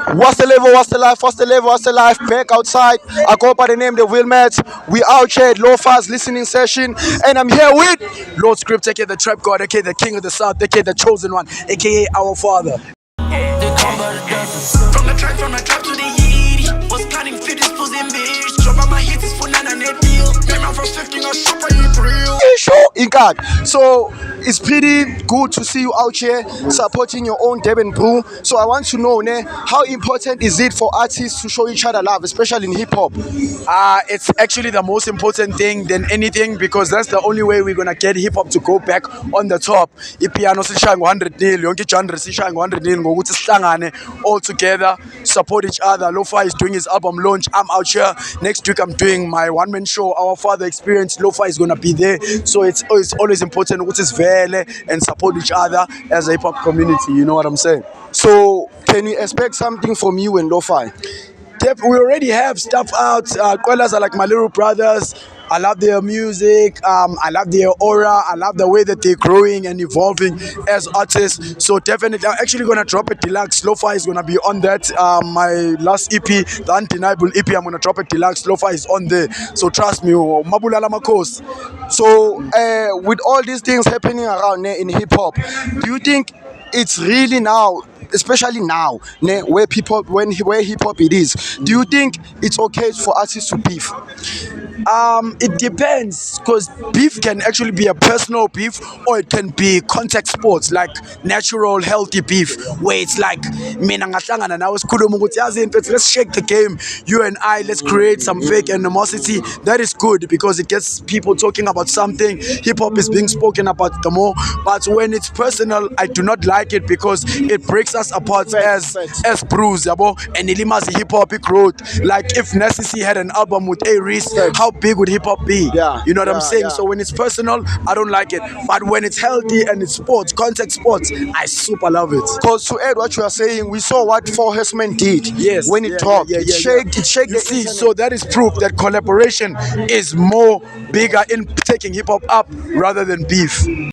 What's the level? What's the life? What's the level? What's the life? Back outside. I go by the name the Wilmets. We out here at Lo-Fi's listening session, and I'm here with Lord Script, aka the Trap God, aka the King of the South, aka the Chosen One, aka our Father. From the trap to the Yiddy. Was planning for this pussy bitch. Drop out my hits is for none net deal. Man, from 15 or shop I real. Sure, Inkad. So it's pretty good to see you out here supporting your own Devon brew. So I want to know, ne, how important is it for artists to show each other love, especially in hip hop? It's actually the most important thing than anything because that's the only way we're gonna get hip hop to go back on the top. Ipiano sishaya ngo-100 nil, yonke genre sishaya ngo-100 nil ngokuthi sihlangane all together, support each other. Lo-Fi is doing his album launch. I'm out here. Next week I'm doing my one-man show, Our Father Experience. Lo-Fi is gonna be there. So it's always important ukuthi sivele and support each other as a hip hop community. You know what I'm saying? So can we expect something from you and Lo-Fi? We already have stuff out. Quellas are like my little brothers. I love their music. I love their aura. I love the way that they're growing and evolving as artists. So definitely, I'm actually gonna drop a deluxe. Lo-Fi is gonna be on that. My last EP, the Undeniable EP, I'm gonna drop a deluxe. Lo-Fi is on there. So trust me, Mabulala Makos. So with all these things happening around in hip hop, do you think it's really now, especially now, where hip hop it is? Do you think it's okay for artists to beef? It depends because beef can actually be a personal beef or it can be contact sports like natural healthy beef where it's like mina ngahlangana nawe sikhuluma ukuthi yazi mfethu, let's shake the game, you and I, let's create some fake animosity. That is good because it gets people talking about something. Hip hop is being spoken about the more, but when it's personal I do not like it because it breaks us apart as brews yabo, and ilimazi hip hop growth. Like if Nessie had an album with A-Reese, how big would hip hop be? Yeah, You know what I'm saying? yeah. So when it's personal, I don't like it. But when it's healthy and it's sports, contact sports, I super love it. Because to add what you are saying, we saw what Four Horsemen did. Yes, When it yeah, talked, yeah, it yeah, shaked. It shaked. You see, so that is proof that collaboration is more bigger in taking hip hop up rather than beef.